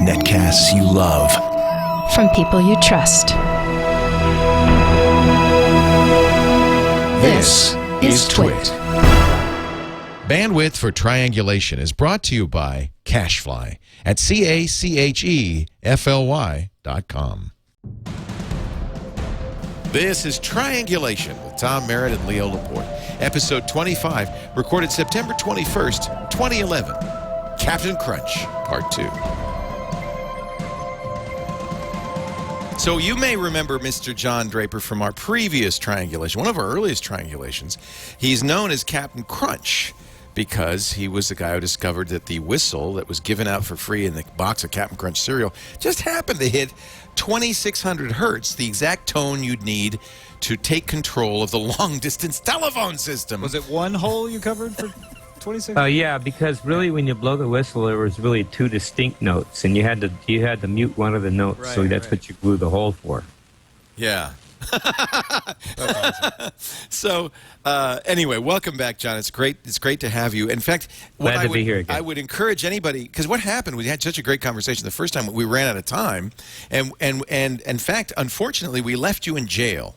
Netcasts you love. From people you trust. This is TWIT. Bandwidth for Triangulation is brought to you by Cachefly at CACHEFLY.com. This is Triangulation with Tom Merritt and Leo Laporte, episode 25, recorded September 21st, 2011. Capn Crunch, part 2. So you may remember Mr. John Draper from our previous triangulation, one of our earliest triangulations. He's known as Capn Crunch because he was the guy who discovered that the whistle that was given out for free in the box of Capn Crunch cereal just happened to hit 2,600 hertz, the exact tone you'd need to take control of the long-distance telephone system. Was it one hole you covered for 26? Yeah, because really when you blow the whistle, there was really two distinct notes, and you had to mute one of the notes, right, so that's what you blew the hole for. Yeah. Awesome. So anyway, welcome back, John. It's great to have you. In fact, Glad to be here again. I would encourage anybody, because what happened, we had such a great conversation the first time, we ran out of time, and in fact, unfortunately, we left you in jail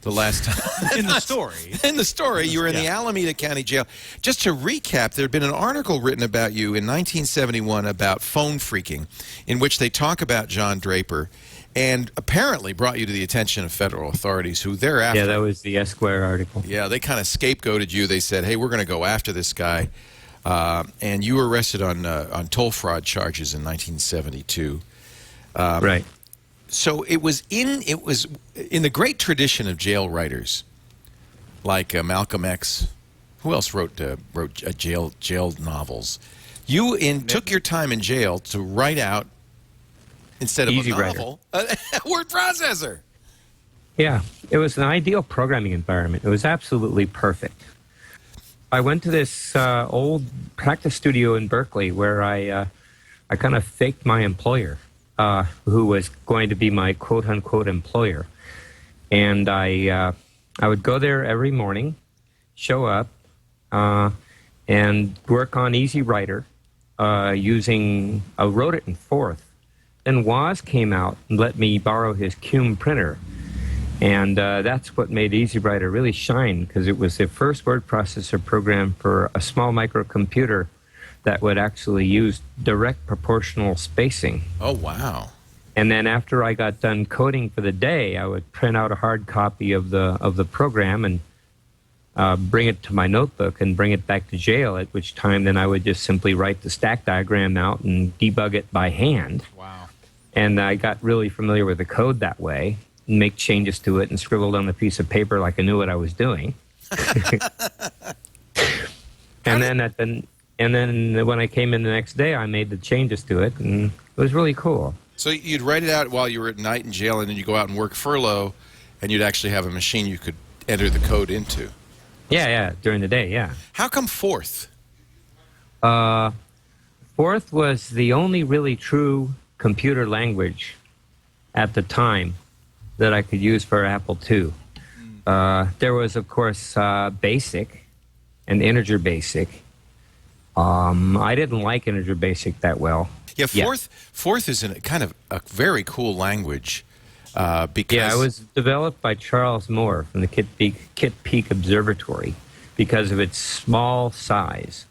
the last time. In the story. In the story, you were in the Alameda County Jail. Just to recap, there had been an article written about you in 1971 about phone phreaking, in which they talk about John Draper, and apparently brought you to the attention of federal authorities, who thereafter... Yeah, that was the Esquire article. Yeah, they kind of scapegoated you. They said, hey, we're going to go after this guy. And you were arrested on toll fraud charges in 1972. Right. So it was in the great tradition of jail writers, like Malcolm X. Who else wrote jail novels? You took your time in jail to write out, instead of a novel, a word processor. Yeah, it was an ideal programming environment. It was absolutely perfect. I went to this old practice studio in Berkeley where I kind of faked my employer, who was going to be my quote-unquote employer. And I would go there every morning, show up, and work on EasyWriter using... I wrote it in Forth. Then Woz came out and let me borrow his Capn printer. And that's what made EasyWriter really shine, because it was the first word processor program for a small microcomputer that would actually use direct proportional spacing. Oh, wow. And then after I got done coding for the day, I would print out a hard copy of the program and bring it to my notebook and bring it back to jail, at which time then I would just simply write the stack diagram out and debug it by hand. Wow. And I got really familiar with the code that way, and make changes to it and scribbled on the piece of paper like I knew what I was doing. And then when I came in the next day, I made the changes to it, and it was really cool. So you'd write it out while you were at night in jail, and then you go out and work furlough, and you'd actually have a machine you could enter the code into. Yeah, during the day, yeah. How come Forth? Forth was the only really true computer language at the time that I could use for Apple II. There was, of course, BASIC and Integer BASIC. I didn't like Integer BASIC that well. Yeah, Forth is kind of a very cool language. Because yeah, it was developed by Charles Moore from the Kit Peak Observatory because of its small size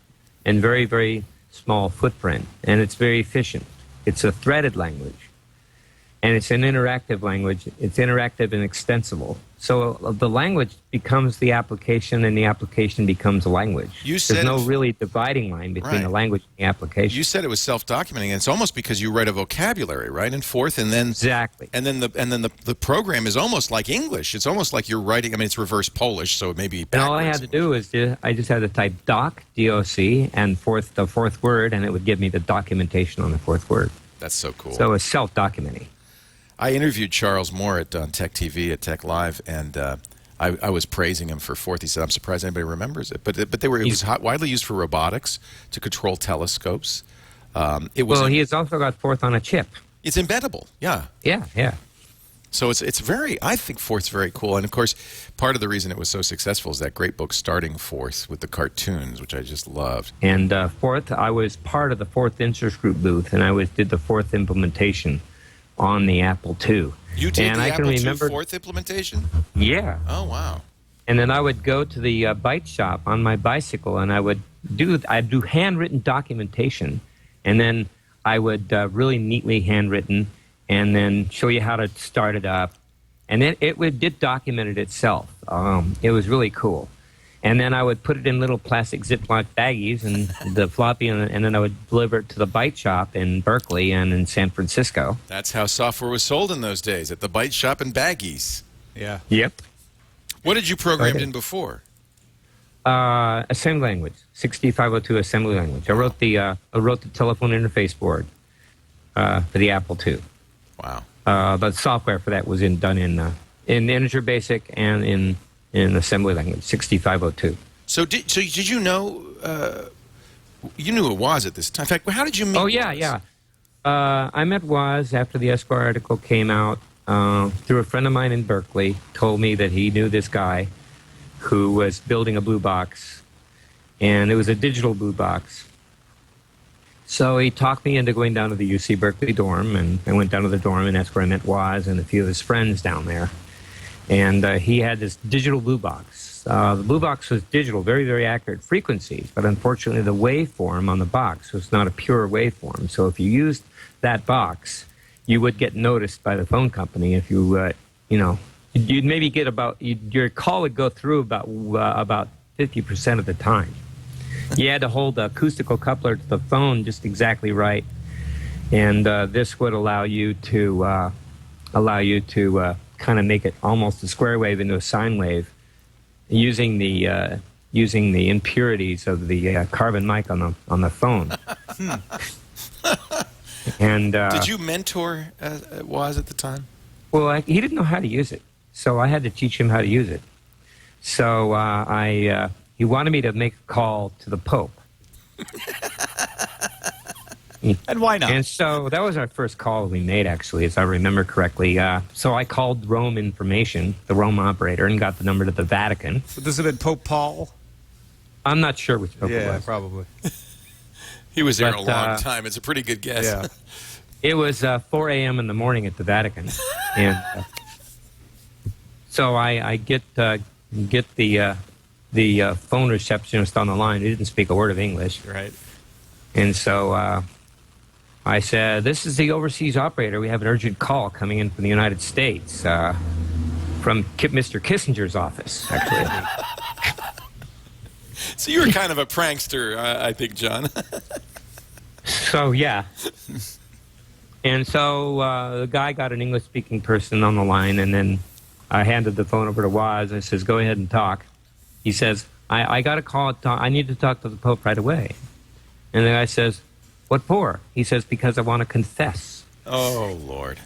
and very, very small footprint, and it's very efficient. It's a threaded language, and it's an interactive language. It's interactive and extensible. So the language becomes the application, and the application becomes a language. There's no really dividing line between the language and the application. You said it was self-documenting, and it's almost because you write a vocabulary, right, in Forth, and then exactly, and then the program is almost like English. It's almost like you're writing. I mean, it's reverse Polish, so it may be backwards. And all I had to do is I just had to type doc, D-O-C, and the fourth word, and it would give me the documentation on the fourth word. That's so cool. So it's self-documenting. I interviewed Charles Moore on Tech TV at Tech Live, and I was praising him for Forth. He said, "I'm surprised anybody remembers it." But it was widely used for robotics to control telescopes. He has also got Forth on a chip. It's embeddable. Yeah. Yeah. So it's very, I think Forth's very cool. And of course, part of the reason it was so successful is that great book Starting Forth with the cartoons, which I just loved. And Forth, I was part of the Forth Interest Group booth, and I did the Forth implementation on the Apple II. You did and the I Apple can II remember, Forth implementation? Yeah. Oh, wow. And then I would go to the bike shop on my bicycle, and I'd do handwritten documentation, and then I would really neatly handwritten, and then show you how to start it up, and then it did document it itself. It was really cool, and then I would put it in little plastic Ziploc baggies and the floppy, and then I would deliver it to the bike shop in Berkeley and in San Francisco. That's how software was sold in those days, at the bike shop in baggies. Yeah. Yep. What did you program in before? Assembly language, 6502 assembly language. I wrote the telephone interface board for the Apple II. Wow. The software for that was done in Integer Basic and in assembly language, 6502. So did you know? You knew it was at this time. In fact, how did you meet? Oh yeah, Woz? yeah. I met Woz after the Esquire article came out through a friend of mine in Berkeley. Told me that he knew this guy who was building a blue box, and it was a digital blue box. So he talked me into going down to the UC Berkeley dorm, and I went down to the dorm, and that's where I met Woz and a few of his friends down there. And he had this digital blue box. The blue box was digital, very, very accurate frequencies, but unfortunately the waveform on the box was not a pure waveform. So if you used that box, you would get noticed by the phone company if you, you'd maybe get your call would go through about 50% of the time. You had to hold the acoustical coupler to the phone just exactly right, and this would allow you to kind of make it almost a square wave into a sine wave, using the impurities of the carbon mic on the phone. And did you mentor Woz at the time? Well, he didn't know how to use it, so I had to teach him how to use it. So he wanted me to make a call to the Pope. And why not? And so that was our first call we made, actually, as I remember correctly. So I called Rome Information, the Rome operator, and got the number to the Vatican. But this have been Pope Paul? I'm not sure which Pope it was. Probably. He was there a long time. It's a pretty good guess. Yeah. It was 4 a.m. in the morning at the Vatican. And so I get the phone receptionist on the line. He didn't speak a word of English. Right. And so I said, "This is the overseas operator. We have an urgent call coming in from the United States, from Mr. Kissinger's office, actually." So you were kind of a prankster, I think, John. So, yeah. And so the guy got an English-speaking person on the line, and then I handed the phone over to Woz. I says, "Go ahead and talk." He says, I got a call. I need to talk to the Pope right away. And the guy says, "What for?" He says, "Because I want to confess." Oh, Lord.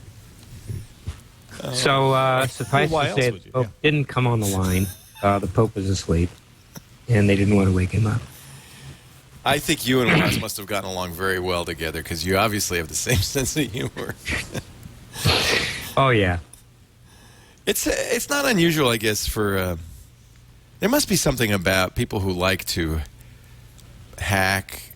So suffice Well, why to say, else the would you? Pope didn't come on the line. The Pope was asleep, and they didn't want to wake him up. I think you and Woz must have gotten along very well together because you obviously have the same sense of humor. Oh, yeah. It's not unusual, I guess, for... there must be something about people who like to hack,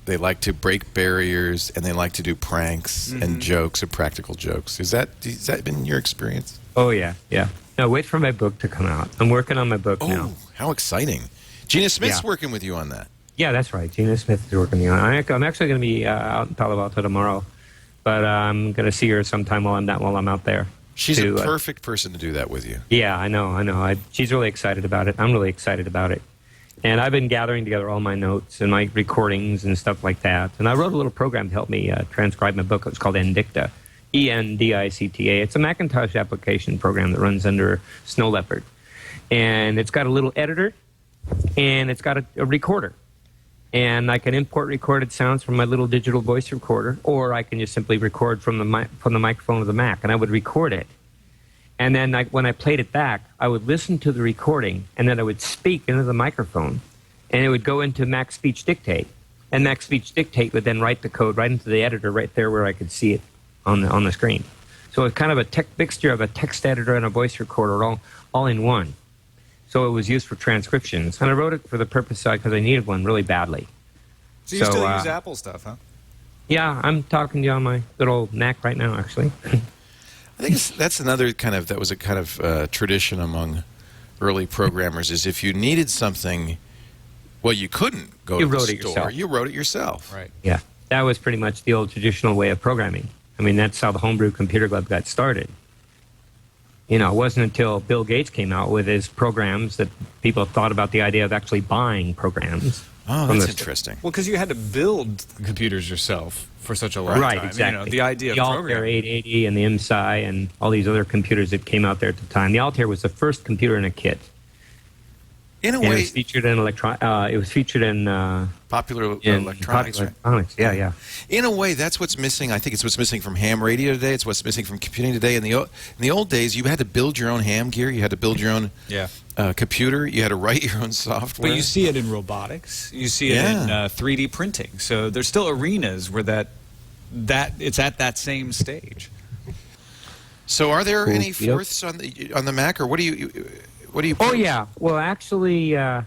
they like to break barriers, and they like to do pranks and jokes and practical jokes. Has that been your experience? Oh, yeah, yeah. No, wait for my book to come out. I'm working on my book now. Oh, how exciting. Gina Smith's Yeah. working with you on that. Yeah, that's right. Gina Smith is working on it. I'm actually going to be out in Palo Alto tomorrow, but I'm going to see her sometime while I'm out there. She's a perfect person to do that with you. Yeah, I know. She's really excited about it. I'm really excited about it. And I've been gathering together all my notes and my recordings and stuff like that. And I wrote a little program to help me transcribe my book. It's called Endicta, E-N-D-I-C-T-A. It's a Macintosh application program that runs under Snow Leopard. And it's got a little editor, and it's got a recorder. And I can import recorded sounds from my little digital voice recorder, or I can just simply record from the microphone of the Mac, and I would record it. And then when I played it back, I would listen to the recording, and then I would speak into the microphone, and it would go into Mac Speech Dictate. And Mac Speech Dictate would then write the code right into the editor right there where I could see it on the screen. So it's kind of a mixture of a text editor and a voice recorder all in one. So it was used for transcriptions. And I wrote it for the purpose because I needed one really badly. So you still use Apple stuff, huh? Yeah, I'm talking to you on my good old Mac right now, actually. I think that's another that was a kind of tradition among early programmers, is if you needed something, well, you couldn't go to the store. Yourself. You wrote it yourself. Right. Yeah, that was pretty much the old traditional way of programming. I mean, that's how the Homebrew Computer Club got started. You know, it wasn't until Bill Gates came out with his programs that people thought about the idea of actually buying programs. Oh, that's interesting. Well, because you had to build computers yourself for such a long time. Right, exactly. You know, the idea the of Altair programming. 880 and the MSI and all these other computers that came out there at the time. The Altair was the first computer in a kit. In a And way, it was featured in popular in electronics. popular Right? electronics. Yeah, yeah. In a way, that's what's missing. I think it's what's missing from ham radio today. It's what's missing from computing today. In the old days, you had to build your own ham gear. You had to build your own computer. You had to write your own software. But you see it in robotics. You see it in 3D printing. So there's still arenas where that it's at that same stage. So, are there any fourths on the Mac, or what do you? Oh yeah. Well, actually, when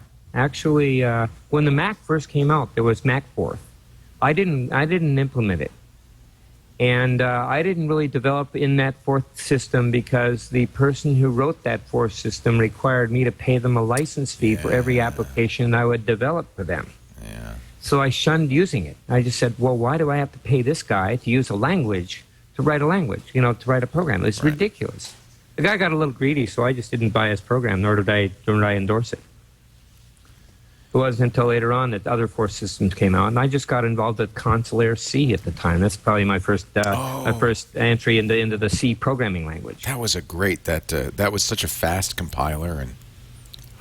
the Mac first came out, there was Mac Fourth. I didn't implement it, and I didn't really develop in that fourth system because the person who wrote that fourth system required me to pay them a license fee for every application I would develop for them. Yeah. So I shunned using it. I just said, well, why do I have to pay this guy to use a language, to write a language, to write a program? It's ridiculous. The guy got a little greedy, so I just didn't buy his program, nor did I endorse it. It wasn't until later on that other fourth systems came out, and I just got involved with Consular C at the time. That's probably my first entry into the C programming language. That was a great that was such a fast compiler, and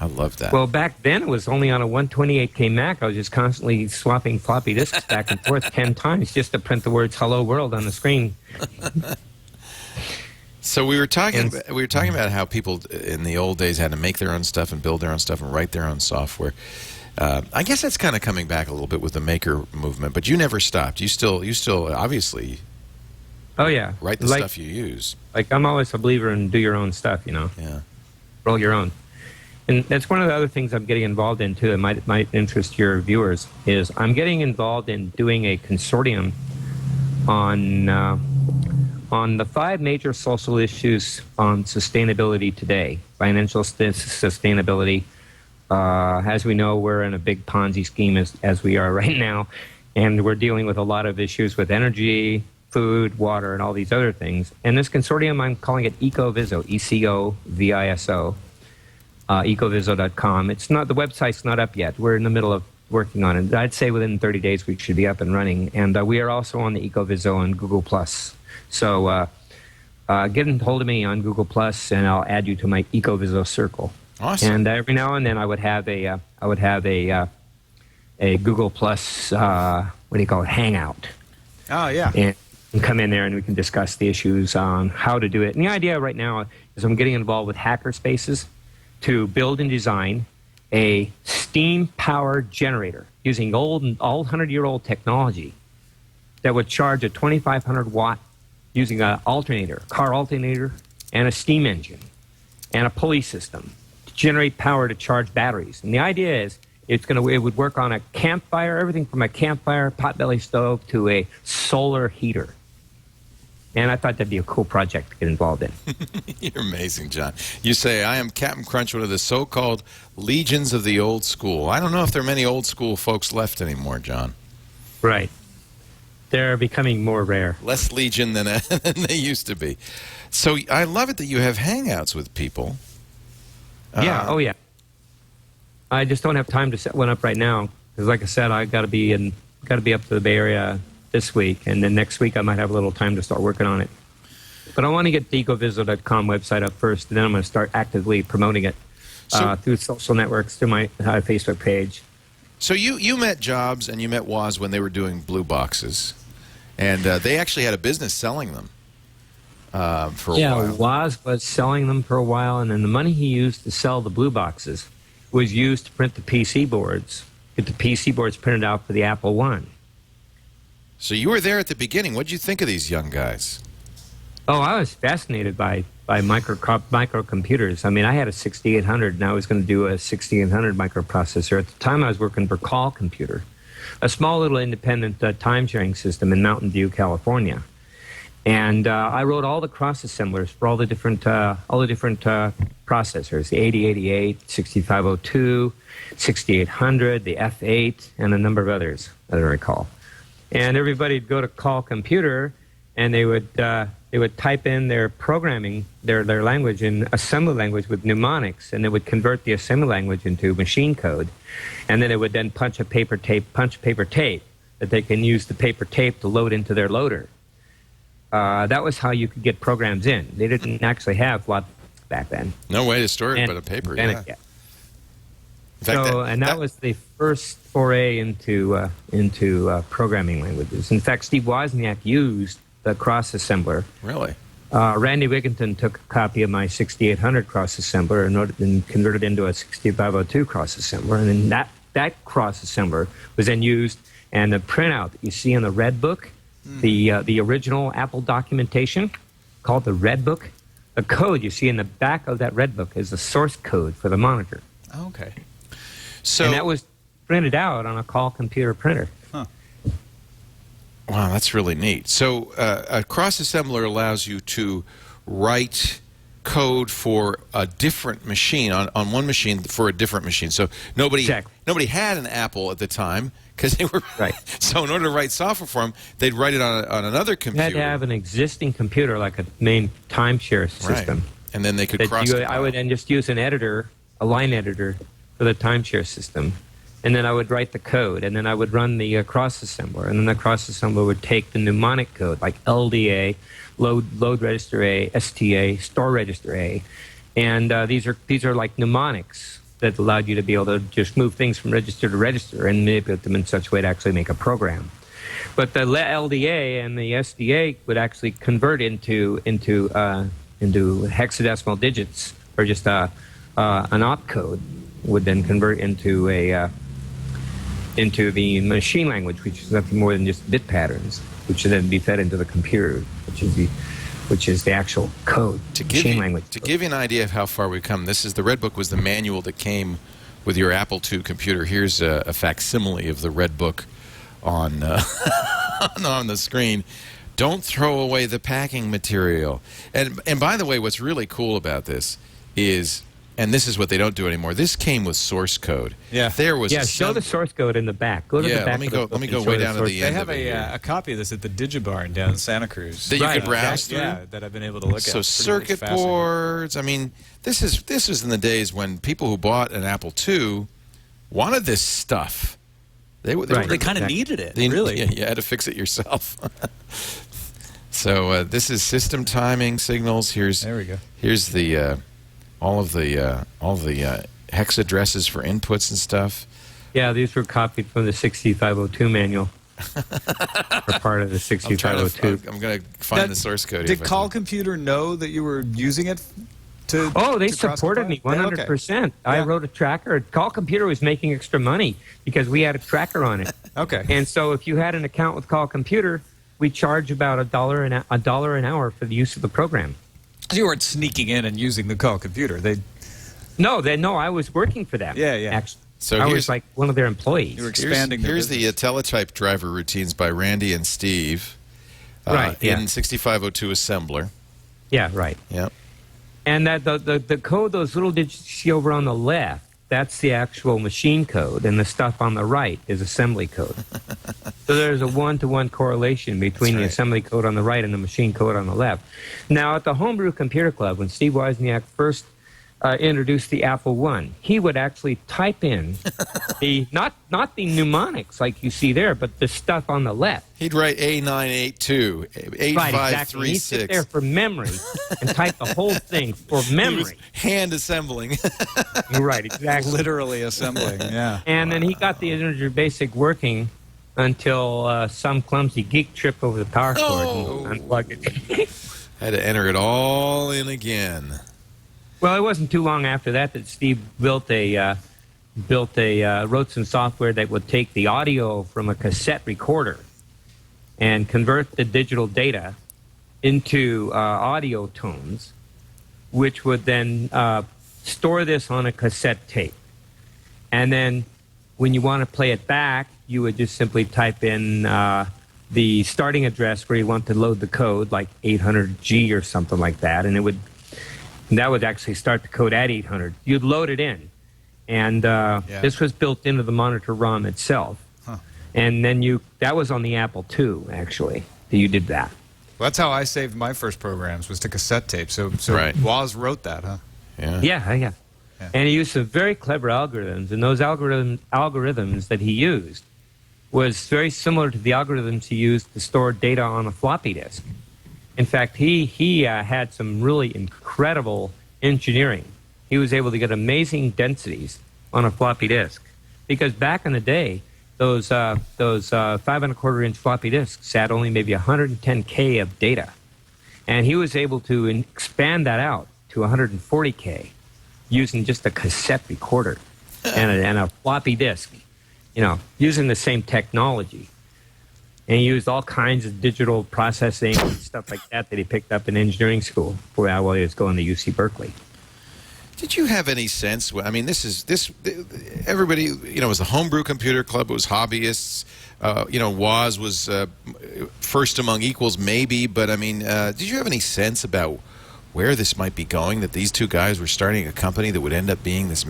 I loved that. Well, back then it was only on a 128K Mac. I was just constantly swapping floppy disks back and forth 10 times just to print the words "Hello World" on the screen. So we were talking about how people in the old days had to make their own stuff and build their own stuff and write their own software. I guess that's kind of coming back a little bit with the maker movement, but you never stopped. You still obviously write the stuff you use. Like, I'm always a believer in do your own stuff, Yeah. Roll your own. And that's one of the other things I'm getting involved in, too, that might interest your viewers, is I'm getting involved in doing a consortium on the 5 major social issues on sustainability today. Financial sustainability. As we know, we're in a big Ponzi scheme as we are right now, and we're dealing with a lot of issues with energy, food, water, and all these other things. And this consortium, I'm calling it EcoViso, ECOVISO, ecoviso.com. The website's not up yet. We're in the middle of working on it. I'd say within 30 days we should be up and running. And we are also on the EcoViso and Google+. So get in hold of me on Google+, and I'll add you to my EcoViso circle. Awesome. And every now and then I would have a Google+, Hangout. Oh, yeah. And come in there and we can discuss the issues on how to do it. And the idea right now is I'm getting involved with hacker spaces to build and design a steam-powered generator using old 100-year-old technology that would charge a 2,500 watt using an alternator, car alternator, and a steam engine, and a pulley system to generate power to charge batteries. And the idea is it would work on a campfire, everything from a campfire, potbelly stove, to a solar heater. And I thought that'd be a cool project to get involved in. You're amazing, John. You say, I am Capn Crunch, one of the so-called legions of the old school. I don't know if there are many old school folks left anymore, John. Right. They're becoming more rare. Less legion than they used to be. So I love it that you have hangouts with people. Yeah, oh yeah. I just don't have time to set one up right now because, like I said, I got to be up to the Bay Area this week, and then next week I might have a little time to start working on it. But I want to get the ecoviso.com website up first, and then I'm going to start actively promoting it through social networks, through my Facebook page. So you met Jobs and you met Woz when they were doing blue boxes, and they actually had a business selling them for a while. Yeah, Woz was selling them for a while, and then the money he used to sell the blue boxes was used to print the PC boards, get the PC boards printed out for the Apple I. So you were there at the beginning. What did you think of these young guys? Oh, I was fascinated by microcomputers. I mean, I had a 6800, and I was going to do a 6800 microprocessor. At the time, I was working for Call Computer, a small little independent time-sharing system in Mountain View, California. And I wrote all the cross assemblers for all the different processors: the 8088, 6502, 6800, the F8, and a number of others that I recall. And everybody'd go to Call Computer, and they would type in their programming, their language in assembly language with mnemonics, and it would convert the assembly language into machine code. And then it would then punch paper tape, that they can use the paper tape to load into their loader. That was how you could get programs in. They didn't actually have lots back then. No way to store it but a paper, yeah. In fact, that was the first foray into programming languages. In fact, Steve Wozniak used the cross assembler. Really? Randy Wigginton took a copy of my 6800 cross assembler and converted it into a 6502 cross assembler, and then that cross assembler was then used, and the printout that you see in the Red Book, the original Apple documentation called the Red Book, the code you see in the back of that Red Book is the source code for the monitor. Okay. And that was printed out on a Call Computer printer. Huh. Wow, that's really neat. So a cross-assembler allows you to write code for a different machine, on one machine for a different machine. So nobody had an Apple at the time because they were... Right. So in order to write software for them, they'd write it on another computer. You had to have an existing computer, like a main timeshare system. Right. And then they could cross-compile. I would then just use a line editor for the timeshare system. And then I would write the code, and then I would run the cross-assembler, and then the cross-assembler would take the mnemonic code, like LDA, load register A, STA, store register A, and these are like mnemonics that allowed you to be able to just move things from register to register and manipulate them in such a way to actually make a program. But the LDA and the SDA would actually convert into hexadecimal digits, or just an opcode would then convert into the machine language, which is nothing more than just bit patterns, which would then be fed into the computer, which is the actual code, machine language. To give you an idea of how far we've come, the Red Book was the manual that came with your Apple II computer. Here's a facsimile of the Red Book on on the screen. Don't throw away the packing material. And by the way, what's really cool about this is, and this is what they don't do anymore, this came with source code. Yeah. Show the source code in the back. Go to the back. Let me go way down to the end. They have a copy of this at the Digibarn down in Santa Cruz. That you can browse through? Yeah, that I've been able to look at. So circuit boards. I mean, this was in the days when people who bought an Apple II wanted this stuff. They kind of needed it, really. Yeah, you had to fix it yourself. So this is system timing signals. There we go. Here's the all of the hex addresses for inputs and stuff. Yeah, these were copied from the 6502 manual. Or part of the 6502. I'm going to find the source code. Did Call Computer know that you were using it to? Oh, they supported me 100%. Okay. I wrote a tracker. Call Computer was making extra money because we had a tracker on it. Okay. And so if you had an account with Call Computer, we charge about $1 an hour for the use of the program. You weren't sneaking in and using the Call Computer. No, I was working for them. Yeah. Actually. So I was like one of their employees. You were expanding. Here's the teletype driver routines by Randy and Steve. In 6502 assembler. Yeah, right. Yep. And that the code, those little digits you see over on the left, that's the actual machine code, and the stuff on the right is assembly code. So there's a one-to-one correlation between the assembly code on the right and the machine code on the left. Now, at the Homebrew Computer Club, when Steve Wozniak first introduced the Apple I, he would actually type in the not the mnemonics like you see there, but the stuff on the left. He'd write A982, 8536. Right, exactly. He'd sit there for memory and type the whole thing for memory. He was hand assembling. Right, exactly. Literally assembling, yeah. And then he got the integer basic working until some clumsy geek tripped over the power cord and unplugged it. Had to enter it all in again. Well, it wasn't too long after that Steve wrote some software that would take the audio from a cassette recorder and convert the digital data audio tones, which would then store this on a cassette tape. And then when you want to play it back, you would just simply type in the starting address where you want to load the code, like 800G or something like that, and that would actually start the code at 800. You'd load it in, and this was built into the monitor ROM itself. Huh. And then that was on the Apple II, actually, that you did that. Well, that's how I saved my first programs, was to cassette tape. So right. Woz wrote that, huh? Yeah. And he used some very clever algorithms, and those algorithms that he used was very similar to the algorithms he used to store data on a floppy disk. In fact, he had some really incredible engineering. He was able to get amazing densities on a floppy disk, because back in the day, those 5¼ inch floppy disks had only maybe 110K of data, and he was able to expand that out to 140K using just a cassette recorder and a floppy disk, using the same technology. And he used all kinds of digital processing and stuff like that he picked up in engineering school while he was going to UC Berkeley. Did you have any sense? I mean, everybody, it was the homebrew computer club. It was hobbyists. Woz was first among equals, maybe. But I mean, did you have any sense about where this might be going? That these two guys were starting a company that would end up being this,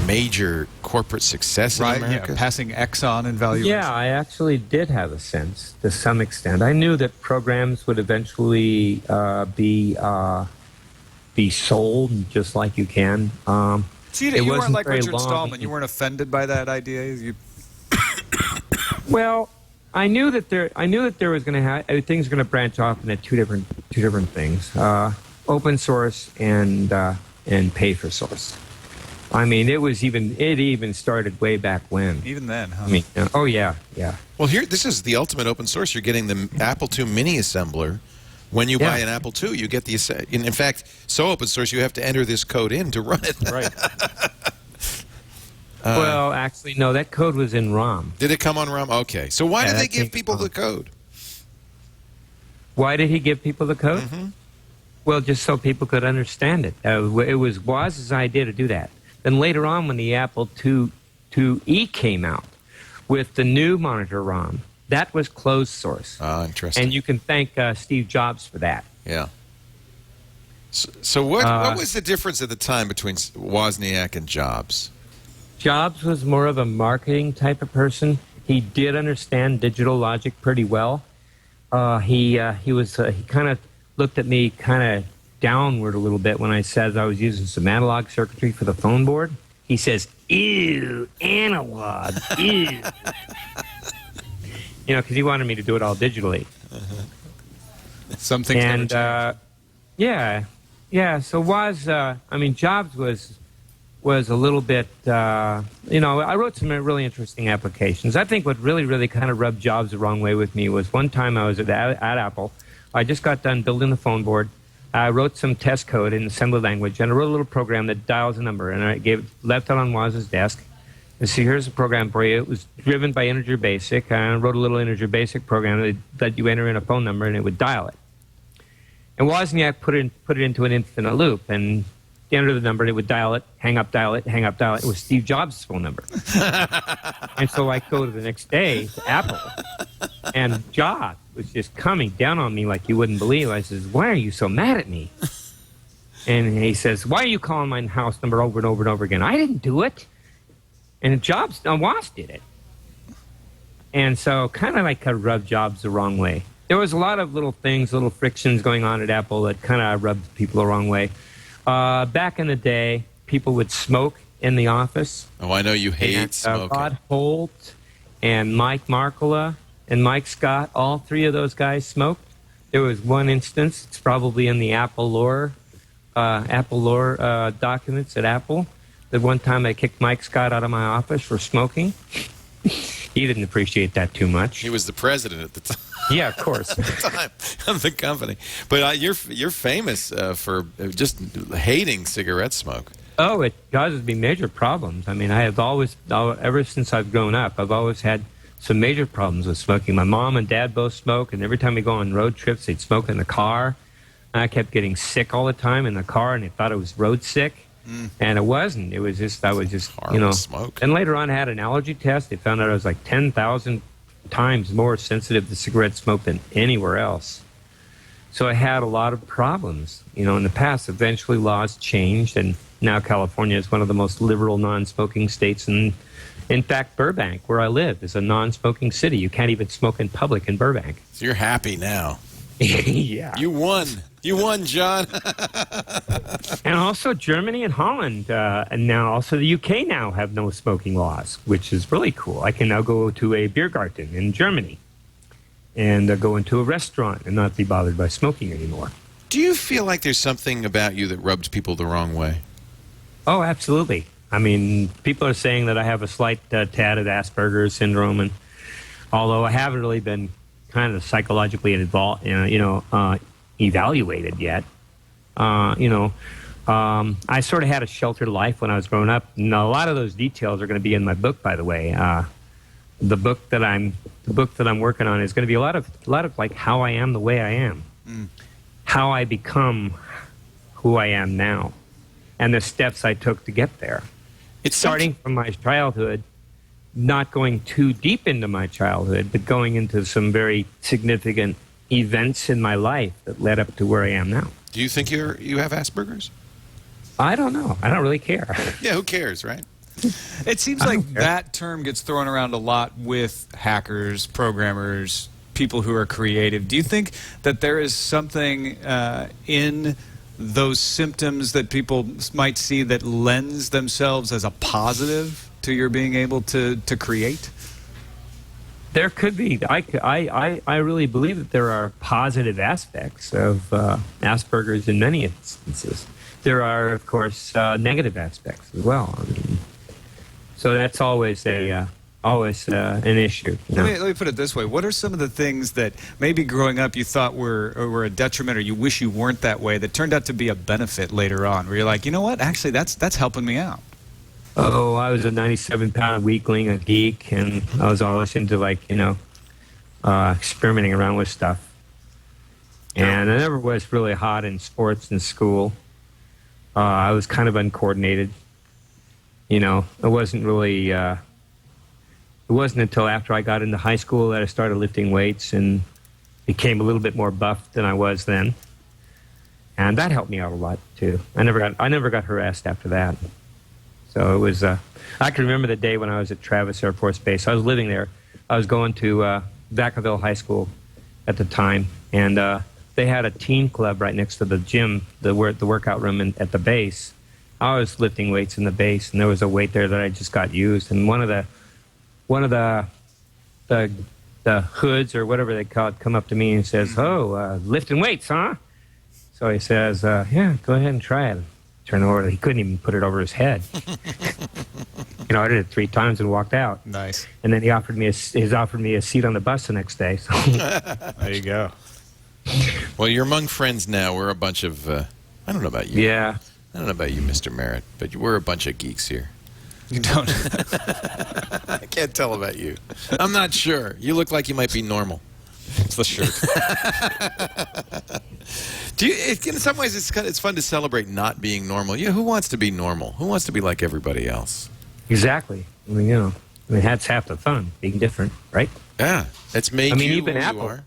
major corporate success in America? Yeah, passing Exxon in valuation. Yeah, I actually did have a sense to some extent. I knew that programs would eventually be sold, just like you can. So you weren't like Richard Stallman. You weren't offended by that idea. Well, I knew that there was going to things were going to branch off into two different things: open source and pay for source. I mean, it even started way back when. Even then, huh? I mean, oh yeah. Well, this is the ultimate open source. You're getting the Apple II mini assembler. When you buy an Apple II, you get in fact, so open source, you have to enter this code in to run it. Right. Well, actually, no, that code was in ROM. Did it come on ROM? Okay. So why did they give people the code? Why did he give people the code? Mm-hmm. Well, just so people could understand it. It was Woz's idea to do that. Then later on, when the Apple IIe came out with the new monitor ROM, that was closed source. Ah, interesting. And you can thank Steve Jobs for that. Yeah. So what was the difference at the time between Wozniak and Jobs? Jobs was more of a marketing type of person. He did understand digital logic pretty well. He kind of looked at me kind of downward a little bit when I said I was using some analog circuitry for the phone board. He says, "Ew, analog, ew." Because he wanted me to do it all digitally. Some things never change. So Jobs was a little bit, I wrote some really interesting applications. I think what really kind of rubbed Jobs the wrong way with me was one time I was at Apple. I just got done building the phone board. I wrote some test code in assembly language, and I wrote a little program that dials a number, and I left it on Woz's desk. And see, here's a program for you. It was driven by Integer Basic. I wrote a little Integer Basic program that you enter in a phone number, and it would dial it. And Wozniak put it into an infinite loop, and you enter the number, and it would dial it, hang up, dial it, hang up, dial it. It was Steve Jobs' phone number. And so I go to the next day to Apple, and Jobs was just coming down on me like you wouldn't believe. I says, "Why are you so mad at me?" And he says, "Why are you calling my house number over and over and over again?" I didn't do it. And Woz did it. And so kind of rubbed Jobs the wrong way. There was a lot of little things, little frictions going on at Apple that kind of rubbed people the wrong way. Back in the day, people would smoke in the office. Oh, I know you hate smoking. Rod Holt and Mike Markkula and Mike Scott, all three of those guys smoked. There was one instance, it's probably in the Apple lore documents at Apple, that one time I kicked Mike Scott out of my office for smoking. He didn't appreciate that too much. He was the president at the time. Yeah, of course. At the time of the company. But you're famous for just hating cigarette smoke. Oh, it causes me major problems. I mean, I have always, ever since I've grown up, I've always had some major problems with smoking. My mom and dad both smoke, and every time we go on road trips, they'd smoke in the car. I kept getting sick all the time in the car, and they thought I was road sick. And it wasn't. It was just, I was just, Horrible smoke. And later on, I had an allergy test. They found out I was like 10,000 times more sensitive to cigarette smoke than anywhere else. So I had a lot of problems, in the past. Eventually, laws changed, and now California is one of the most liberal non-smoking states. And in fact, Burbank, where I live, is a non-smoking city. You can't even smoke in public in Burbank. So you're happy now. Yeah. You won. You won, John. And also Germany and Holland, and now also the UK now have no smoking laws, which is really cool. I can now go to a beer garden in Germany and go into a restaurant and not be bothered by smoking anymore. Do you feel like there's something about you that rubs people the wrong way? Oh, absolutely. I mean, people are saying that I have a slight tad of Asperger syndrome, and although I haven't really been kind of psychologically involved, evaluated yet. I sort of had a sheltered life when I was growing up. And a lot of those details are going to be in my book, by the way. The book that I'm working on is going to be a lot of like how I am the way I am, how I become who I am now, and the steps I took to get there. It's starting from my childhood, not going too deep into my childhood, but going into some very significant events in my life that led up to where I am now. Do you think you have Asperger's? I don't know. I don't really care. Yeah, who cares, right? It seems like that term gets thrown around a lot with hackers, programmers, people who are creative. Do you think that there is something in those symptoms that people might see that lends themselves as a positive to your being able to create? There could be. I really believe that there are positive aspects of Asperger's in many instances. There are, of course, negative aspects as well. I mean, so that's always an issue. Let me put it this way. What are some of the things that maybe growing up you thought were a detriment, or you wish you weren't that way, that turned out to be a benefit later on, where you're like, you know what, actually that's helping me out? Oh, I was a 97-pound weakling, a geek, and I was always into, experimenting around with stuff. And I never was really hot in sports in school. I was kind of uncoordinated. It wasn't really... it wasn't until after I got into high school that I started lifting weights and became a little bit more buff than I was then. And that helped me out a lot, too. I never got harassed after that. So it was, I can remember the day when I was at Travis Air Force Base. I was living there. I was going to Vacaville High School at the time, and they had a teen club right next to the gym, the workout room at the base. I was lifting weights in the base, and there was a weight there that I just got used. And one of the hoods or whatever they call it come up to me and says, "Oh, lifting weights, huh?" So he says, "Yeah, go ahead and try it." Turned over. He couldn't even put it over his head. I did it 3 times and walked out. Nice. And then he offered me a seat on the bus the next day. So. There you go. Well, you're among friends now. We're a bunch of, I don't know about you. Yeah. I don't know about you, Mr. Merritt, but we're a bunch of geeks here. You don't. I can't tell about you. I'm not sure. You look like you might be normal. It's the shirt. In some ways, it's fun to celebrate not being normal. Who wants to be normal? Who wants to be like everybody else? Exactly. I mean, that's half the fun, being different, right? Yeah, it's made you even who Apple. you are.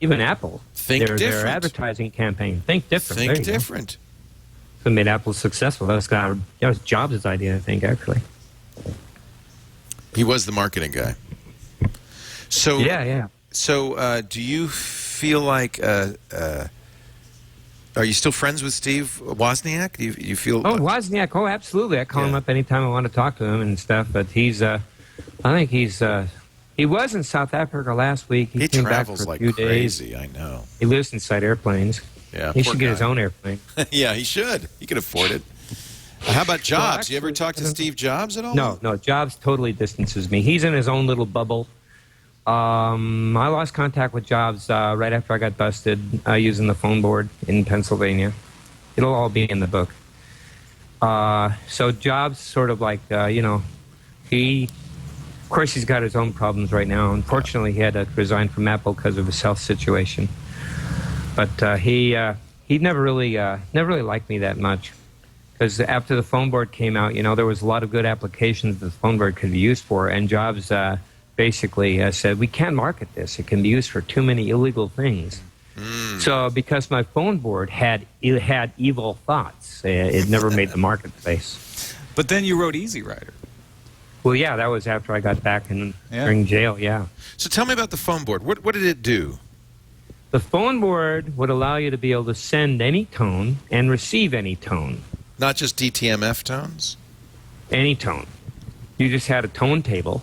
Even Apple. Think their different. advertising campaign. Think different. Think different. What made Apple successful. That was Jobs' idea, I think, actually. He was the marketing guy. So Yeah. So, do you feel like? Are you still friends with Steve Wozniak? Do you feel? Oh, Wozniak. Oh, absolutely. I call him up anytime I want to talk to him and stuff. But he's, I think he's, he was in South Africa last week. He came travels back for a like few crazy. days. I know. He lives inside airplanes. Yeah, he poor should get his guy. own airplane. Yeah, he should. He could afford it. How about Jobs? actually, you ever talk to Steve Jobs at all? No. Jobs totally distances me. He's in his own little bubble. I lost contact with Jobs right after I got busted using the phone board in Pennsylvania. It'll all be in the book. So Jobs sort of like, he Of course, he's got his own problems right now. Unfortunately, he had to resign from Apple because of his health situation. But he never really liked me that much. Because after the phone board came out, there was a lot of good applications that the phone board could be used for, and Jobs basically said, we can't market this. It can be used for too many illegal things. So because my phone board had evil thoughts, it never made the marketplace. But then you wrote EasyWriter. Well, yeah, that was after I got back during jail, yeah. So tell me about the phone board. What did it do? The phone board would allow you to be able to send any tone and receive any tone. Not just DTMF tones? Any tone. You just had a tone table,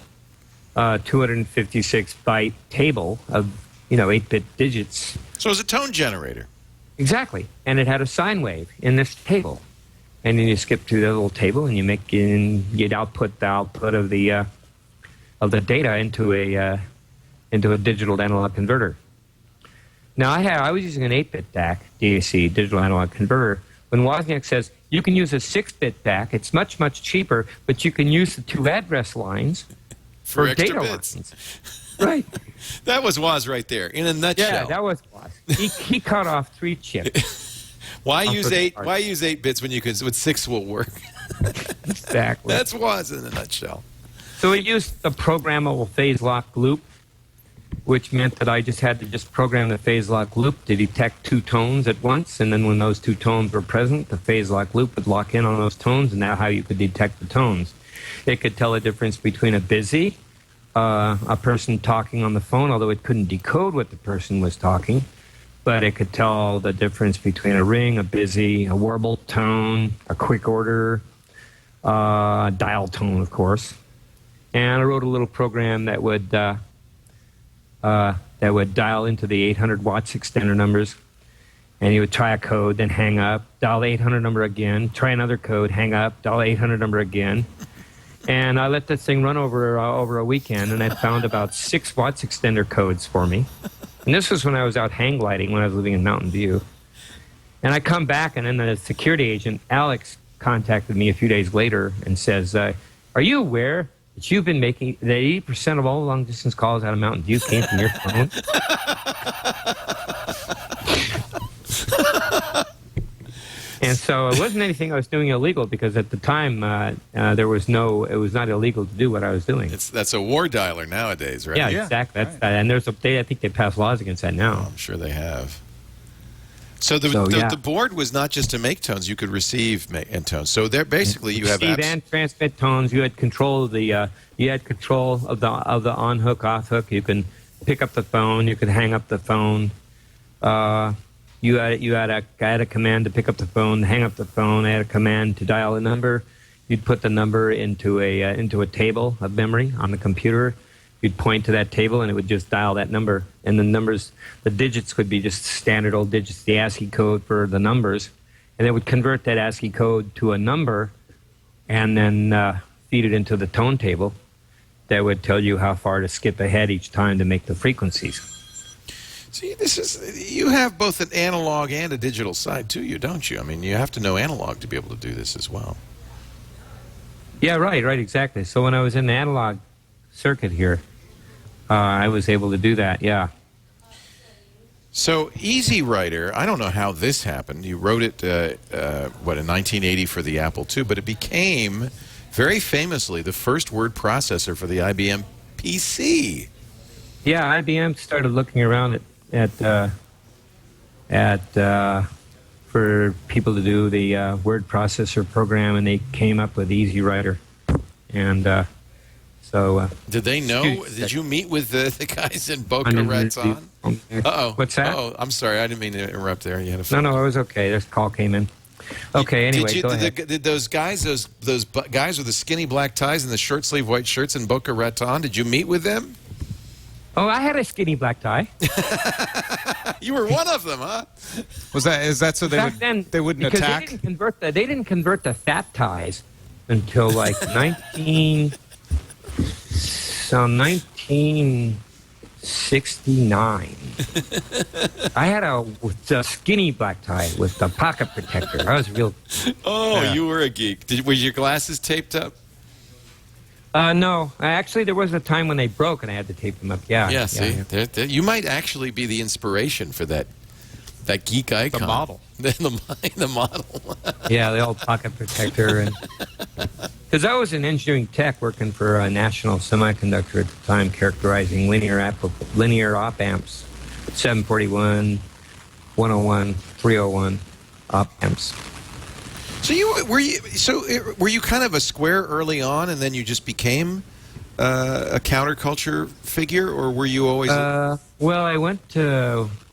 256-byte table of 8-bit digits. So it was a tone generator. Exactly. And it had a sine wave in this table. And then you skip through the little table and you'd output the output of the data into a digital to analog converter. Now I was using an 8-bit DAC, DAC, digital analog converter, when Wozniak says you can use a 6-bit DAC, it's much, much cheaper, but you can use the 2 address lines for extra data bits. lines. Right. That was Woz right there, in a nutshell. Yeah, that was Woz. He cut off 3 chips. Why use 8 bits when with 6 will work? Exactly. That's Woz in a nutshell. So we used the programmable phase lock loop, which meant that I just had to program the phase lock loop to detect 2 tones at once, and then when those 2 tones were present, the phase lock loop would lock in on those tones, and now how you could detect the tones. It could tell the difference between a busy, a person talking on the phone, although it couldn't decode what the person was talking, but it could tell the difference between a ring, a busy, a warble tone, a quick order, dial tone, of course. And I wrote a little program that would dial into the 800 watts extender numbers, and you would try a code, then hang up, dial the 800 number again, try another code, hang up, dial the 800 number again. And I let this thing run over a weekend, and it found about 6 watts extender codes for me. And this was when I was out hang gliding when I was living in Mountain View. And I come back, and then the security agent, Alex, contacted me a few days later and says, are you aware that you've been making that 80% of all long-distance calls out of Mountain View came from your phone? And so it wasn't anything I was doing illegal, because at the time it was not illegal to do what I was doing. That's a war dialer nowadays, right? Yeah, exactly. That's that. And I think they passed laws against that now. Oh, I'm sure they have. So the board was not just to make tones; you could receive and tones. So there, basically, you have receive and transmit tones. You had control of the on hook, off hook. You can pick up the phone. You could hang up the phone. I had a command to pick up the phone, hang up the phone. I had a command to dial a number. You'd put the number into a table of memory on the computer. You'd point to that table, and it would just dial that number. And the digits could be just standard old digits, the ASCII code for the numbers. And it would convert that ASCII code to a number, and then feed it into the tone table that would tell you how far to skip ahead each time to make the frequencies. See, you have both an analog and a digital side to you, don't you? I mean, you have to know analog to be able to do this as well. Yeah, right, exactly. So when I was in the analog circuit here, I was able to do that, yeah. So EasyWriter, I don't know how this happened. You wrote it, in 1980 for the Apple II, but it became, very famously, the first word processor for the IBM PC. Yeah, IBM started looking around for people to do the word processor program, and they came up with EasyWriter. And so... did they know? Did you meet with the guys in Boca Raton? Uh-oh. What's that? Uh-oh, I'm sorry. I didn't mean to interrupt there. You had a No, it was okay. This call came in. Okay, anyway, go ahead. Did those guys, those guys with the skinny black ties and the short-sleeve white shirts in Boca Raton, did you meet with them? Oh, I had a skinny black tie. You were one of them, huh? Is that so they wouldn't attack? They didn't convert the fat ties until like 1969. I had a skinny black tie with the pocket protector. I was real. Oh, yeah. You were a geek. Was your glasses taped up? No, actually, there was a time when they broke and I had to tape them up. Yeah, see, you might actually be the inspiration for that geek icon. The model. the model. Yeah, the old pocket protector. Because I was in engineering tech working for a National Semiconductor at the time, characterizing linear op amps, 741, 101, 301 op amps. So were you kind of a square early on, and then you just became a counterculture figure, or were you always? Well,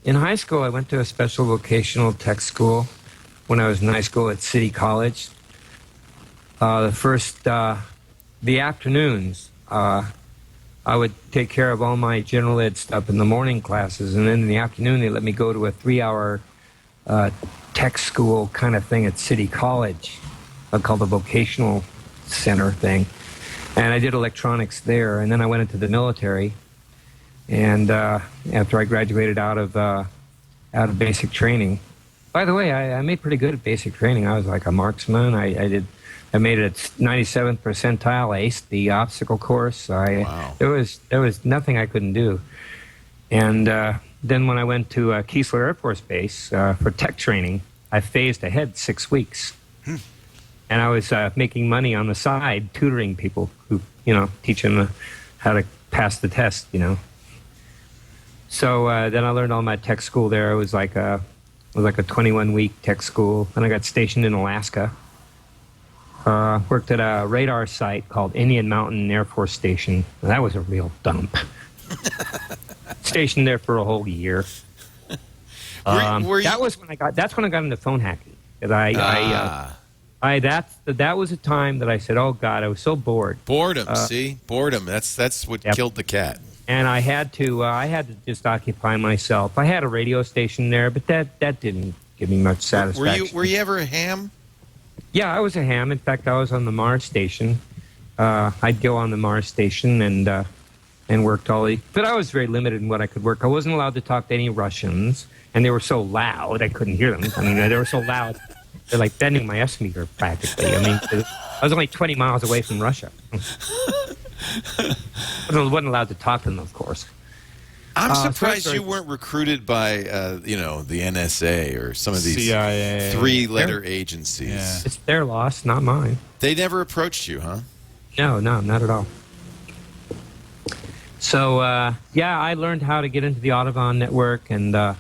in high school, I went to a special vocational tech school when I was in high school at City College. The afternoons, I would take care of all my general ed stuff in the morning classes, and then in the afternoon they let me go to a 3-hour tech school kind of thing at City College, called the Vocational Center thing. And I did electronics there, and then I went into the military. And after I graduated out of basic training, by the way, I made pretty good at basic training. I was like a marksman. I made it at 97th percentile. I aced the obstacle course. Wow. There was nothing I couldn't do. And then when I went to Keesler Air Force Base for tech training, I phased ahead 6 weeks. And I was making money on the side, tutoring people who, teaching them how to pass the test, So then I learned all my tech school there. It was like a 21-week tech school. Then I got stationed in Alaska. Worked at a radar site called Indian Mountain Air Force Station. That was a real dump. Stationed there for a whole year. That's when I got into phone hacking. That was a time that I said, "Oh God," I was so bored. Boredom, boredom. That's what killed the cat. And I had to just occupy myself. I had a radio station there, but that didn't give me much satisfaction. Were you ever a ham? Yeah, I was a ham. In fact, I was on the Mars station. I'd go on the Mars station and worked all the... But I was very limited in what I could work. I wasn't allowed to talk to any Russians, and they were so loud I couldn't hear them. I mean, they were so loud. They're like bending my S meter practically. I mean, I was only 20 miles away from Russia. I wasn't allowed to talk to them, of course. I'm surprised you weren't recruited by, the NSA or some of these CIA, three-letter agencies. Yeah. It's their loss, not mine. They never approached you, huh? No, not at all. So, I learned how to get into the Autobahn network, and I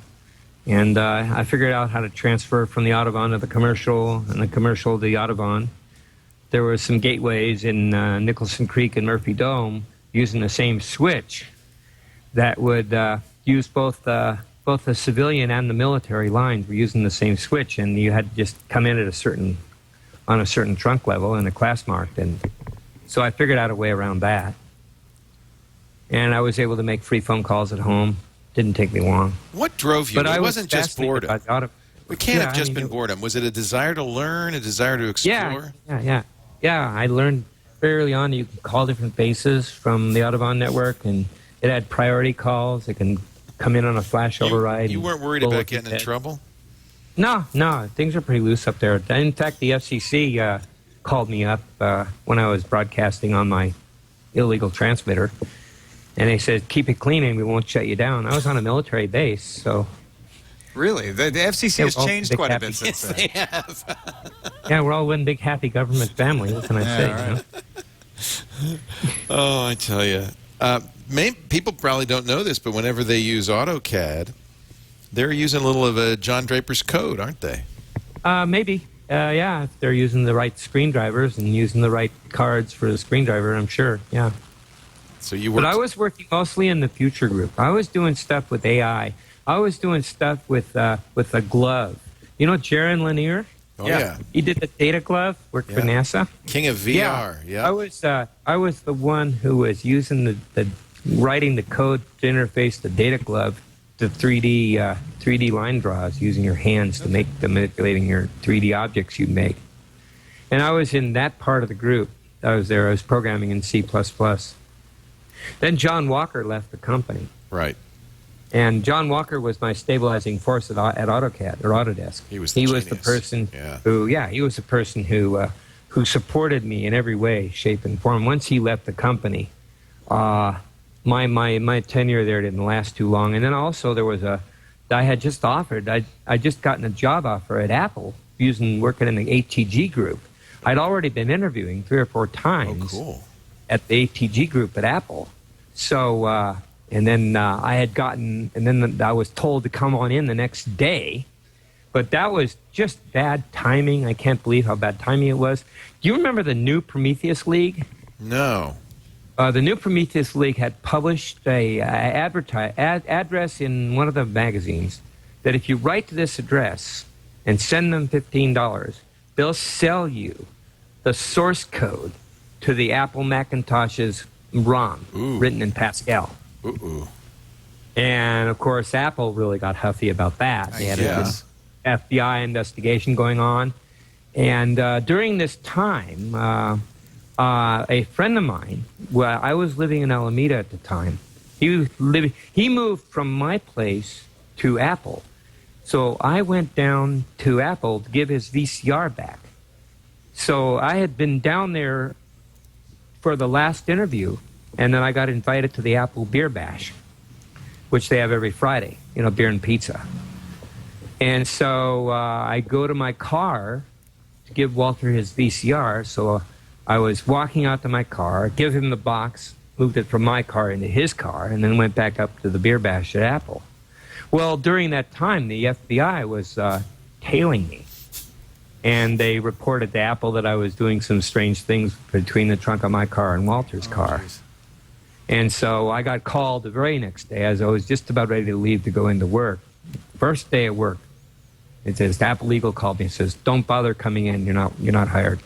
figured out how to transfer from the Autobahn to the commercial, and the commercial to the Autobahn. There were some gateways in Nicholson Creek and Murphy Dome using the same switch that would use both the civilian and the military lines were using the same switch, and you had to just come in on a certain trunk level and a class marked. And so I figured out a way around that. And I was able to make free phone calls at home. Didn't take me long. What drove you? It wasn't just boredom. It can't have just been boredom. Was it a desire to learn, a desire to explore? Yeah, I learned very early on you can call different bases from the Autobahn network, and it had priority calls. It can come in on a flash override. You weren't worried about getting in trouble? No, things are pretty loose up there. In fact, the FCC called me up when I was broadcasting on my illegal transmitter, and they said, "Keep it clean and we won't shut you down." I was on a military base, so... Really? The FCC has changed quite a bit since then. Yes, they have. Yeah, we're all one big happy government family. What can I say? Right. Oh, I tell you. People probably don't know this, but whenever they use AutoCAD, they're using a little of John Draper's code, aren't they? Maybe. Yeah, if they're using the right screen drivers and using the right cards for the screen driver, I'm sure. Yeah. So you But I was working mostly in the future group. I was doing stuff with AI. I was doing stuff with a glove. You know Jaron Lanier? Oh, yeah. He did the data glove, worked for NASA. King of VR, yeah. I was the one who was using the writing the code to interface the data glove to 3D line draws using your hands to make the manipulating your 3D objects you make. And I was in that part of the group. I was there. I was programming in C++. Then John Walker left the company. Right. And John Walker was my stabilizing force at AutoCAD or Autodesk. He was the person who who supported me in every way, shape, and form. Once he left the company, my tenure there didn't last too long. And then also there was I had just offered, I just gotten a job offer at Apple working in the ATG group. I'd already been interviewing 3 or 4 times at the ATG group at Apple. So, and then I was told to come on in the next day. But that was just bad timing. I can't believe how bad timing it was. Do you remember the New Prometheus League? No. The New Prometheus League had published a address in one of the magazines that if you write to this address and send them $15, they'll sell you the source code to the Apple Macintosh's ROM, written in Pascal. And, of course, Apple really got huffy about that. They had an FBI investigation going on. And during this time, a friend of mine, well, I was living in Alameda at the time. He moved from my place to Apple. So I went down to Apple to give his VCR back. So I had been down there for the last interview, and then I got invited to the Apple Beer Bash, which they have every Friday, beer and pizza. And so I go to my car to give Walter his VCR. So I was walking out to my car, give him the box, moved it from my car into his car, and then went back up to the beer bash at Apple. Well, during that time, the FBI was tailing me. And they reported to Apple that I was doing some strange things between the trunk of my car and Walter's car. Geez. And so I got called the very next day as I was just about ready to leave to go into work. First day at work, it says, Apple Legal called me and says, don't bother coming in, you're not hired.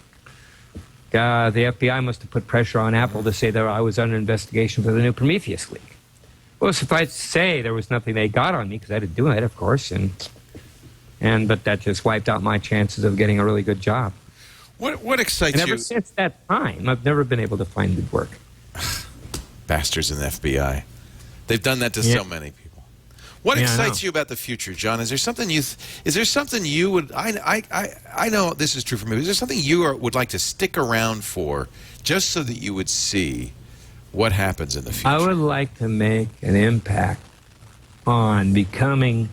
The FBI must have put pressure on Apple to say that I was under investigation for the New Prometheus League. Well, suffice to say, there was nothing they got on me because I didn't do it, of course, but that just wiped out my chances of getting a really good job. What excites you? And ever since that time, I've never been able to find good work. Bastards in the FBI. They've done that to so many people. What excites you about the future, John? Is there something you would? I know this is true for me. Is there something you would like to stick around for, just so that you would see what happens in the future? I would like to make an impact on becoming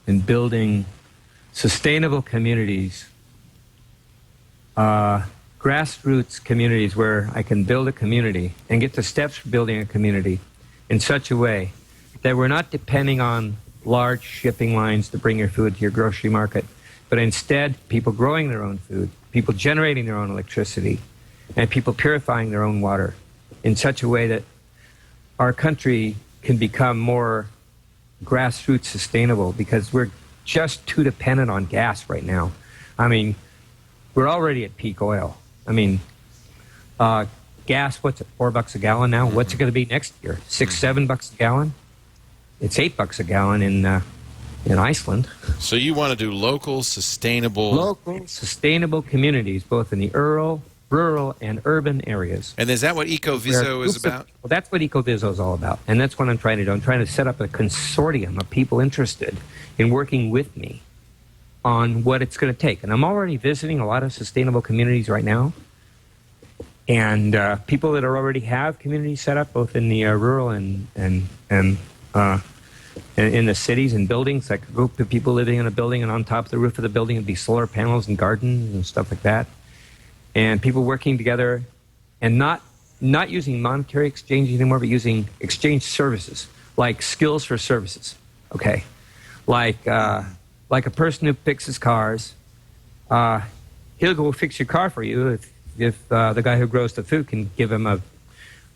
and building sustainable communities, grassroots communities where I can build a community and get the steps for building a community in such a way that we're not depending on large shipping lines to bring your food to your grocery market, but instead people growing their own food, people generating their own electricity, and people purifying their own water in such a way that our country can become more grassroots sustainable, because we're just too dependent on gas right now. I mean, we're already at peak oil. I mean, gas, what's it, $4 a gallon now? What's it going to be next year? $6, $7 a gallon? It's $8 a gallon in Iceland. So you want to do local, sustainable communities, both in the rural and urban areas. And is that what Ecoviso is about? Well, that's what Ecoviso is all about. And that's what I'm trying to do. I'm trying to set up a consortium of people interested in working with me on what it's going to take. And I'm already visiting a lot of sustainable communities right now. And people that already have communities set up, both in the rural and in the cities and buildings, like a group of people living in a building, and on top of the roof of the building would be solar panels and gardens and stuff like that. And people working together and not using monetary exchange anymore, but using exchange services, like skills for services, okay? Like a person who fixes cars, he'll go fix your car for you if the guy who grows the food can give him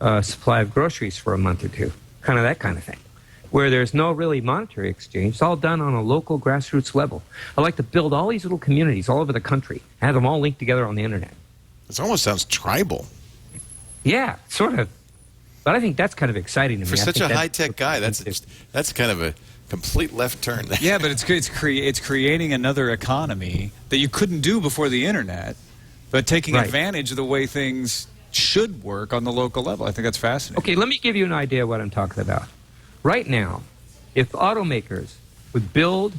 a supply of groceries for a month or two, kind of that kind of thing, where there's no really monetary exchange. It's all done on a local grassroots level. I like to build all these little communities all over the country, have them all linked together on the internet. It almost sounds tribal. Yeah, sort of. But I think that's kind of exciting to me. For such a high-tech guy, that's kind of a complete left turn. Yeah, but it's creating another economy that you couldn't do before the internet, but taking advantage of the way things should work on the local level. I think that's fascinating. Okay, let me give you an idea of what I'm talking about. Right now, if automakers would build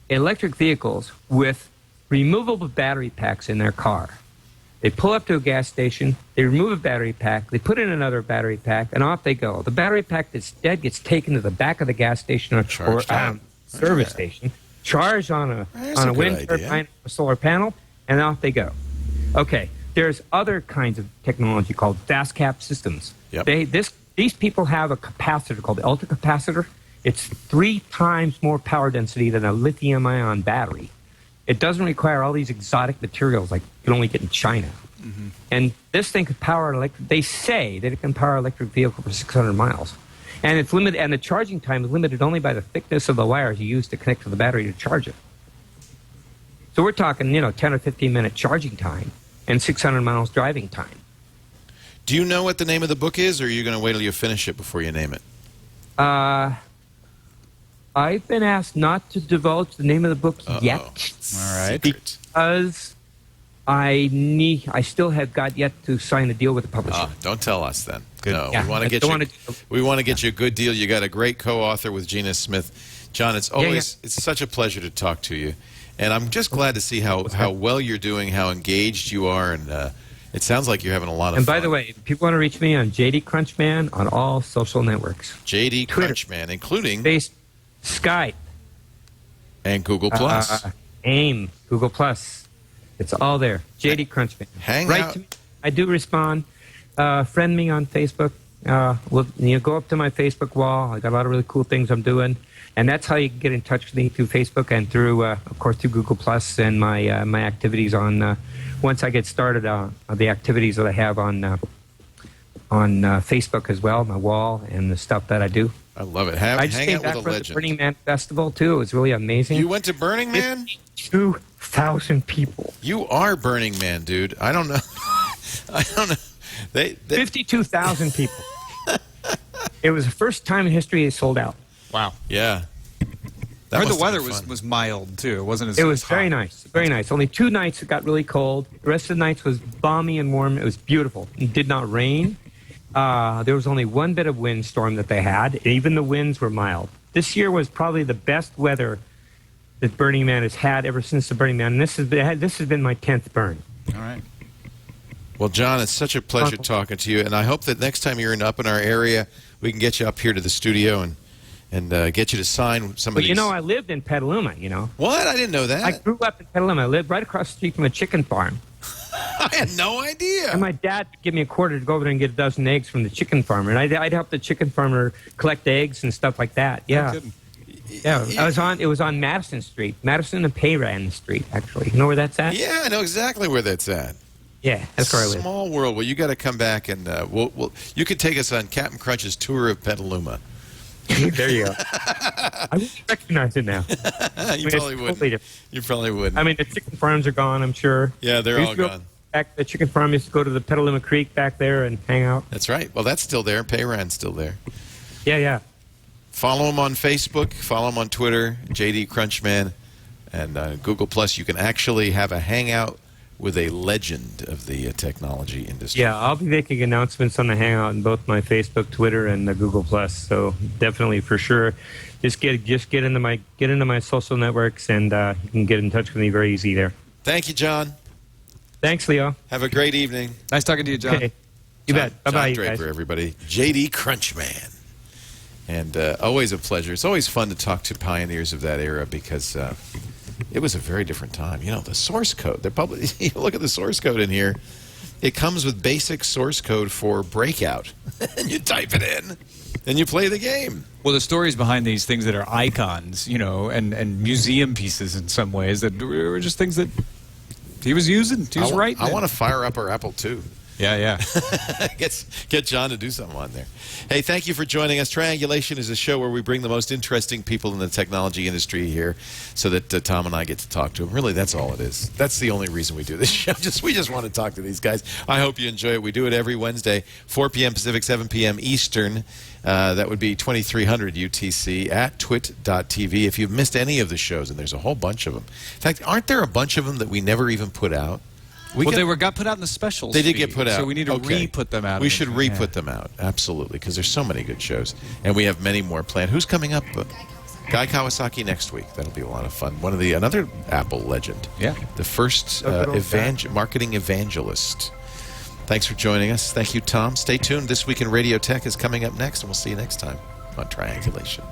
electric vehicles with removable battery packs in their car, They pull up to a gas station, they remove a battery pack, they put in another battery pack, and off they go. The battery pack that's dead gets taken to the back of the gas station or service station, charged on a wind turbine, a solar panel, and off they go. Okay, there's other kinds of technology called fast cap systems. Yep. These people have a capacitor called the ultracapacitor. It's 3 times more power density than a lithium-ion battery. It doesn't require all these exotic materials like you can only get in China. Mm-hmm. And this thing can power they say that it can power an electric vehicle for 600 miles. And it's limited, and the charging time is limited only by the thickness of the wires you use to connect to the battery to charge it. So we're talking, 10 or 15 minute charging time and 600 miles driving time. Do you know what the name of the book is, or are you going to wait till you finish it before you name it? I've been asked not to divulge the name of the book yet. All right. Because I still have got yet to sign a deal with the publisher. Don't tell us then. Good. No, Yeah, we want to get you a good deal. You got a great co-author with Gina Smith. John, it's always it's such a pleasure to talk to you. And I'm just glad to see how well you're doing, how engaged you are, and it sounds like you're having a lot of fun. And by the way, if people want to reach me on JD Crunchman on all social networks. JD Twitter, Crunchman, including Skype, and Google Plus, AIM, Google Plus. It's all there. JD Crunchman. Hang Write out. to me. I do respond. Friend me on Facebook. Go up to my Facebook wall. I got a lot of really cool things I'm doing. And that's how you can get in touch with me, through Facebook and through, of course, through Google Plus and my my activities on. Once I get started, the activities that I have on Facebook as well, my wall and the stuff that I do. I love it. I just hang came out back with a from the legend. Burning Man Festival too. It was really amazing. You went to Burning Man? 2,000 people. You are Burning Man, dude. I don't know. I don't know. They 52,000 people. It was the first time in history it sold out. Wow. Yeah. I heard the must have weather been fun. was mild, too. It wasn't as It was hot. very nice. Very nice. Only 2 nights it got really cold. The rest of the nights was balmy and warm. It was beautiful. It did not rain. There was only 1 bit of windstorm that they had. Even the winds were mild. This year was probably the best weather that Burning Man has had ever since the Burning Man. And this has been my 10th burn. All right. Well, John, it's such a pleasure talking to you, and I hope that next time you're up in our area, we can get you up here to the studio and get you to sign some of these. I lived in Petaluma, What? I didn't know that. I grew up in Petaluma. I lived right across the street from a chicken farm. I had no idea. And my dad would give me a quarter to go over there and get a dozen eggs from the chicken farmer. And I'd help the chicken farmer collect eggs and stuff like that. Yeah. Yeah. It was on Madison Street. Madison and Payran Street, actually. You know where that's at? Yeah, I know exactly where that's at. Yeah, that's where I live. Small world. Well, you got to come back, and you could take us on Capn Crunch's tour of Petaluma. There you go. I wouldn't recognize it now. You probably wouldn't. You probably wouldn't. I mean, the chicken farms are gone, I'm sure. Yeah, they're all gone. Back the chicken farm used to go to the Petaluma Creek back there and hang out. That's right. Well, that's still there. Payran's still there. Yeah. Follow him on Facebook. Follow him on Twitter, JD Crunchman, and Google Plus. You can actually have a hangout with a legend of the technology industry. Yeah, I'll be making announcements on the hangout on both my Facebook, Twitter, and the Google Plus. So definitely, for sure, just get into my social networks, and you can get in touch with me very easy there. Thank you, John. Thanks, Leo. Have a great evening. Nice talking to you, John. Okay. You bet. Bye-bye, John you Draper, guys. everybody. JD Crunchman. And always a pleasure. It's always fun to talk to pioneers of that era because it was a very different time. The source code. You look at the source code in here. It comes with basic source code for Breakout. And you type it in, and you play the game. Well, the stories behind these things that are icons, and museum pieces in some ways that were just things that he was using. He was writing. I want to fire up our Apple II. Yeah. Get John to do something on there. Hey, thank you for joining us. Triangulation is a show where we bring the most interesting people in the technology industry here so that Tom and I get to talk to them. Really, that's all it is. That's the only reason we do this show. We just want to talk to these guys. I hope you enjoy it. We do it every Wednesday, 4 p.m. Pacific, 7 p.m. Eastern. That would be 2300 UTC at twit.tv. If you've missed any of the shows, and there's a whole bunch of them. In fact, aren't there a bunch of them that we never even put out? They got put out in the specials. They did feed, get put out. So we need to re-put them out. We should re-put them out, absolutely, because there's so many good shows, and we have many more planned. Who's coming up? Guy Kawasaki next week. That'll be a lot of fun. Another Apple legend. Yeah. The first marketing evangelist. Thanks for joining us. Thank you, Tom. Stay tuned. This Week in Radio Tech is coming up next, and we'll see you next time on Triangulation.